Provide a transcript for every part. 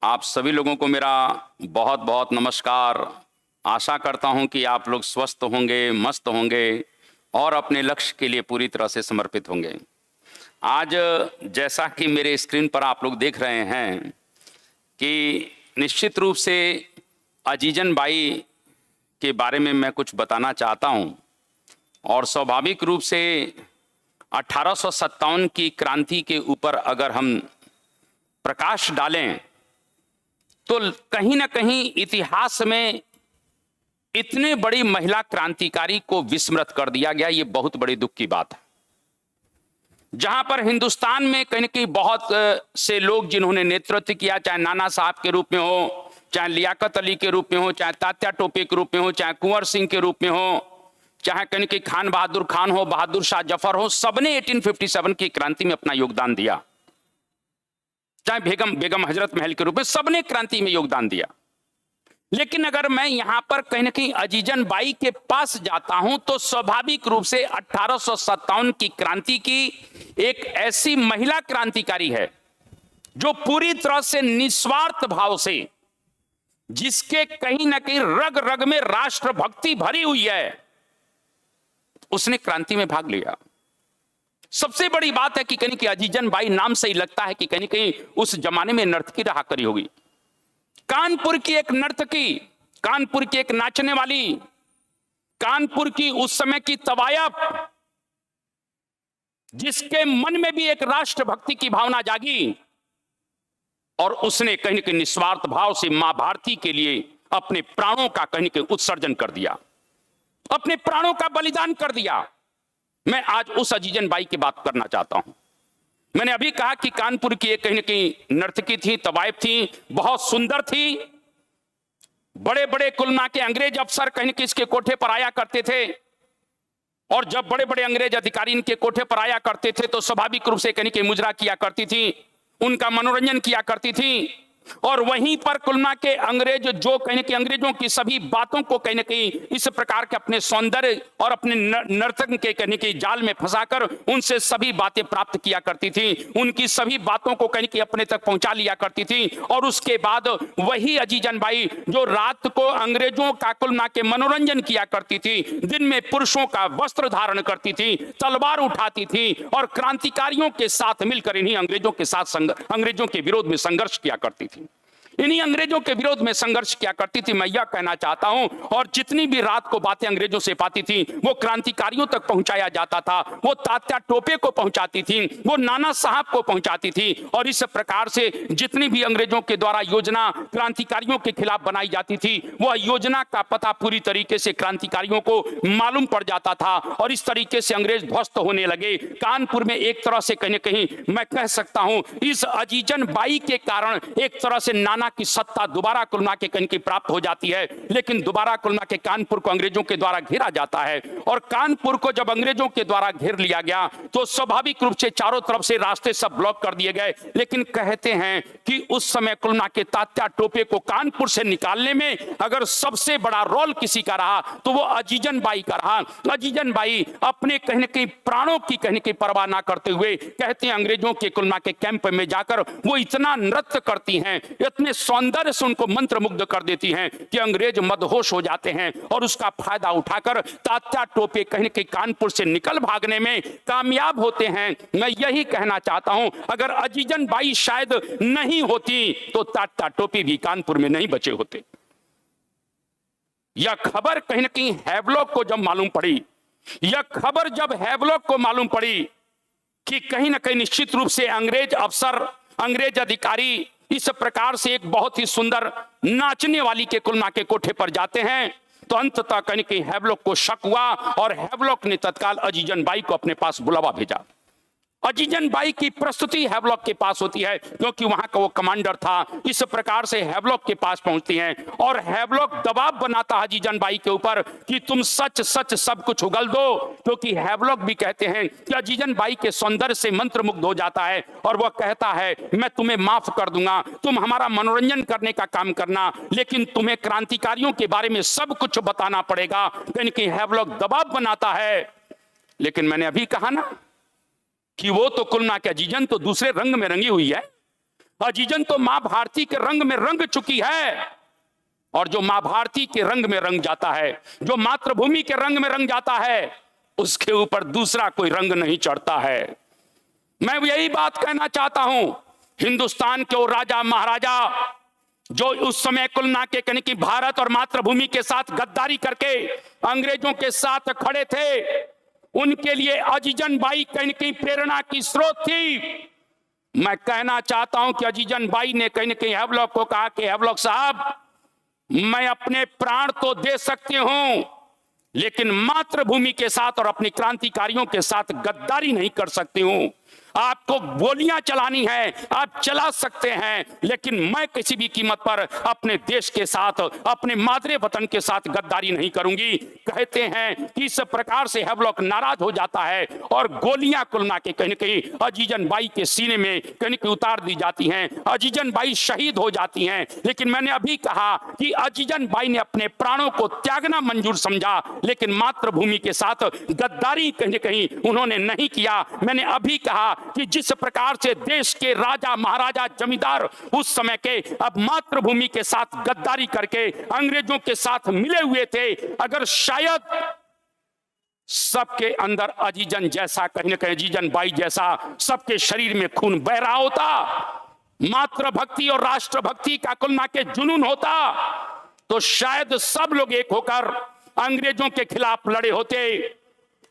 आप सभी लोगों को मेरा बहुत बहुत नमस्कार। आशा करता हूं कि आप लोग स्वस्थ होंगे, मस्त होंगे और अपने लक्ष्य के लिए पूरी तरह से समर्पित होंगे। आज जैसा कि मेरे स्क्रीन पर आप लोग देख रहे हैं कि निश्चित रूप से अजीजन बाई के बारे में मैं कुछ बताना चाहता हूं और स्वाभाविक रूप से 1857 की क्रांति के ऊपर अगर हम प्रकाश डालें तो कहीं ना कहीं इतिहास में इतने बड़ी महिला क्रांतिकारी को विस्मृत कर दिया गया। ये बहुत बड़ी दुख की बात है। जहां पर हिंदुस्तान में कहीं ना कहीं बहुत से लोग जिन्होंने नेतृत्व किया, चाहे नाना साहब के रूप में हो, चाहे लियाकत अली के रूप में हो, चाहे तात्या टोपे के रूप में हो, चाहे कुंवर सिंह के रूप में हो, चाहे कहीं कि खान बहादुर खान हो, बहादुर शाह जफर हो, सबने 1857 की क्रांति में अपना योगदान दिया। चाहे बेगम हजरत महल के रूप में सबने क्रांति में योगदान दिया। लेकिन अगर मैं यहां पर कहीं ना कहीं अजीजन बाई के पास जाता हूं तो स्वाभाविक रूप से 1857 की क्रांति की एक ऐसी महिला क्रांतिकारी है जो पूरी तरह से निस्वार्थ भाव से, जिसके कहीं ना कहीं रग रग में राष्ट्रभक्ति भरी हुई है, उसने क्रांति में भाग लिया। सबसे बड़ी बात है कि कहीं कि अजीजन बाई नाम से ही लगता है कि कहीं कहीं उस जमाने में नर्तकी रहा करी होगी। कानपुर की एक नर्तकी, कानपुर की एक नाचने वाली, कानपुर की उस समय की तवायफ, जिसके मन में भी एक राष्ट्रभक्ति की भावना जागी और उसने कहीं कि निस्वार्थ भाव से मां भारती के लिए अपने प्राणों का कहीं कि उत्सर्जन कर दिया, अपने प्राणों का बलिदान कर दिया। मैं आज उस अजीजन बाई की बात करना चाहता हूं। मैंने अभी कहा कि कानपुर की एक कहीं न कहीं नर्तकी थी, तवायफ थी, बहुत सुंदर थी। बड़े बड़े कुलना के अंग्रेज अफसर कहीं न कहीं इसके कोठे पर आया करते थे और जब बड़े बड़े अंग्रेज अधिकारी इनके कोठे पर आया करते थे तो स्वाभाविक रूप से कहीं कि मुजरा किया करती थी, उनका मनोरंजन किया करती थी। और वहीं पर कुलना के अंग्रेज जो कहीं कि अंग्रेजों की सभी बातों को कहीं न कहीं इस प्रकार के अपने सौंदर्य और अपने नर्तक के कहीं कि जाल में फंसाकर उनसे सभी बातें प्राप्त किया करती थी, उनकी सभी बातों को कहीं कि अपने तक पहुंचा लिया करती थी। और उसके बाद वही अजीजन बाई जो रात को अंग्रेजों का कुलना के मनोरंजन किया करती थी, दिन में पुरुषों का वस्त्र धारण करती थी, तलवार उठाती थी और क्रांतिकारियों के साथ मिलकर इन्हीं अंग्रेजों के साथ अंग्रेजों के विरोध में संघर्ष किया करती थी, इन्हीं अंग्रेजों के विरोध में संघर्ष किया करती थी। मैं यह कहना चाहता हूं, और जितनी भी रात को बातें अंग्रेजों से पाती थी वो क्रांतिकारियों तक पहुंचाया जाता था, वो तात्या टोपे को पहुंचाती थी, वो नाना साहब को पहुंचाती थी। और इस प्रकार से जितनी भी अंग्रेजों के द्वारा योजना क्रांतिकारियों के खिलाफ बनाई जाती थी, वह योजना का पता पूरी तरीके से क्रांतिकारियों को मालूम पड़ जाता था और इस तरीके से अंग्रेज ध्वस्त होने लगे। कानपुर में एक तरह से कहीं कहीं मैं कह सकता हूं इस अजीजन बाई के कारण एक तरह से नाना की सत्ता दोबारा कुलना के कहीं की प्राप्त हो जाती है। लेकिन दोबारा कुलना के कानपुर को अंग्रेजों के द्वारा घेरा जाता है और कानपुर को जब अंग्रेजों के द्वारा घेर लिया गया तो स्वाभाविक रूप से चारों तरफ से रास्ते सब ब्लॉक कर दिए गए। लेकिन कहते हैं कि उस समय कुलना के तात्या टोपे को कानपुर से निकालने में अगर सबसे बड़ा रोल किसी का रहा तो वो अजीजन बाई का रहा। अजीजन बाई अपने कहीं न कहीं प्राणों की कहीं की परवाह ना करते हुए, कहते हैं अंग्रेजों के कुलना के कैंप में जाकर वो इतना नृत्य करती हैं, इतने सौंदर्य से उनको मंत्रमुग्ध कर देती हैं कि अंग्रेज मदहोश हो जाते हैं और उसका फायदा उठाकर तात्या टोपे कहीं के कानपुर से निकल भागने में कामयाब होते हैं। मैं यही कहना चाहता हूं, अगर अजीजन बाई शायद नहीं होती तो तात्या टोपे भी कानपुर में नहीं बचे होते। यह खबर कहीं न कहीं हैवलॉक को जब मालूम पड़ी, यह खबर जब हैवलॉक को मालूम पड़ी कि कहीं ना कहीं निश्चित रूप से अंग्रेज अफसर, अंग्रेज अधिकारी इस प्रकार से एक बहुत ही सुंदर नाचने वाली के कुलना के कोठे पर जाते हैं, तो अंततः कहीं कि हैवलॉक को शक हुआ और हैवलॉक ने तत्काल अजीजन बाई को अपने पास बुलावा भेजा। अजीजन बाई की प्रस्तुति हैवलॉक के पास होती है क्योंकि वहां का वो कमांडर था। इस प्रकार से हैवलॉक के पास पहुंचती हैं और हैवलॉक दबाव बनाता है अजीजन बाई के ऊपर कि तुम सच सच सब कुछ उगल दो, क्योंकि हैवलॉक भी कहते हैं कि अजीजन बाई के सौंदर्य से मंत्रमुग्ध हो जाता है और वह कहता है मैं तुम्हें माफ कर दूंगा, तुम हमारा मनोरंजन करने का काम करना, लेकिन तुम्हें क्रांतिकारियों के बारे में सब कुछ बताना पड़ेगा। क्योंकि हैवलॉक दबाव बनाता है। लेकिन मैंने अभी कहा ना कि वो तो कुलना के अजीजन तो दूसरे रंग में रंगी हुई है, अजीजन तो मां भारती के रंग में रंग चुकी है, और जो मां भारती के रंग में रंग जाता है, जो मातृभूमि के रंग में रंग जाता है, उसके ऊपर दूसरा कोई रंग नहीं चढ़ता है। मैं यही बात कहना चाहता हूं, हिंदुस्तान के वो राजा महाराजा जो उस समय कुल ना के कहने की भारत और मातृभूमि के साथ गद्दारी करके अंग्रेजों के साथ खड़े थे, उनके लिए अजीजन बाई कहने की प्रेरणा की स्रोत थी। मैं कहना चाहता हूं कि अजीजन बाई ने कहीं न कहीं हैवलॉक को कहा कि हैवलॉक साहब, मैं अपने प्राण तो दे सकती हूं, लेकिन मातृभूमि के साथ और अपने क्रांतिकारियों के साथ गद्दारी नहीं कर सकती हूं। आपको गोलियां चलानी है, आप चला सकते हैं, लेकिन मैं किसी भी कीमत पर अपने देश के साथ, अपने मादरे वतन के साथ गद्दारी नहीं करूंगी। कहते हैं कि इस प्रकार से हैवलॉक नाराज हो जाता है और गोलियां कुलना के कहीं न कहीं अजीजन बाई के सीने में कहीं कहीं उतार दी जाती हैं। अजीजन बाई शहीद हो जाती हैं। लेकिन मैंने अभी कहा कि अजीजन बाई ने अपने प्राणों को त्यागना मंजूर समझा, लेकिन मातृभूमि के साथ गद्दारी कहीं न कहीं उन्होंने नहीं किया। मैंने अभी कहा कि जिस प्रकार से देश के राजा महाराजा जमींदार उस समय के अब मातृभूमि के साथ गद्दारी करके अंग्रेजों के साथ मिले हुए थे, अगर शायद सबके अंदर अजीजन जैसा कहीं न कहीं अजीजन बाई जैसा सबके शरीर में खून बह रहा होता, मातृभक्ति और राष्ट्रभक्ति का कुलना के जुनून होता, तो शायद सब लोग एक होकर अंग्रेजों के खिलाफ लड़े होते,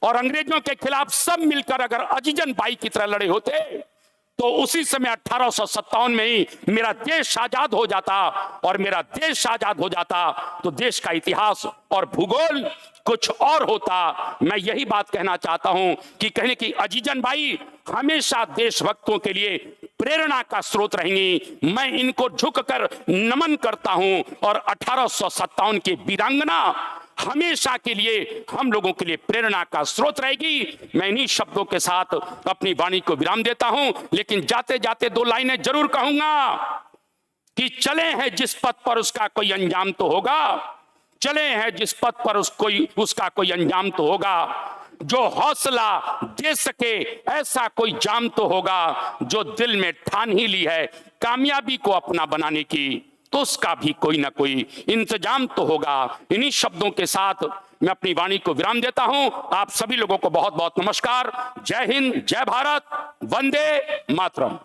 और अंग्रेजों के खिलाफ सब मिलकर अगर अजीजन बाई की तरह लड़े होते, तो उसी समय 1857 में ही मेरा देश आजाद हो जाता, और मेरा देश आजाद हो जाता तो देश का इतिहास और भूगोल कुछ और होता। मैं यही बात कहना चाहता हूं कि कहने की अजीजन बाई हमेशा देशभक्तों के लिए प्रेरणा का स्रोत रहेंगी। मैं इनको झुककर नमन करता हूं, और 1857 की वीरांगना हमेशा के लिए हम लोगों के लिए प्रेरणा का स्रोत रहेगी। मैं इन्हीं शब्दों के साथ अपनी वाणी को विराम देता हूं, लेकिन जाते जाते 2 लाइनें जरूर कहूंगा कि चले हैं जिस पथ पर उसका कोई अंजाम तो होगा, चले हैं जिस पथ पर उसका कोई अंजाम तो होगा, जो हौसला दे सके ऐसा कोई जाम तो होगा, जो दिल में ठान ही ली है कामयाबी को अपना बनाने की, तो उसका भी कोई ना कोई इंतजाम तो होगा। इन्हीं शब्दों के साथ मैं अपनी वाणी को विराम देता हूं। आप सभी लोगों को बहुत बहुत नमस्कार। जय हिंद, जय भारत, वंदे मातरम।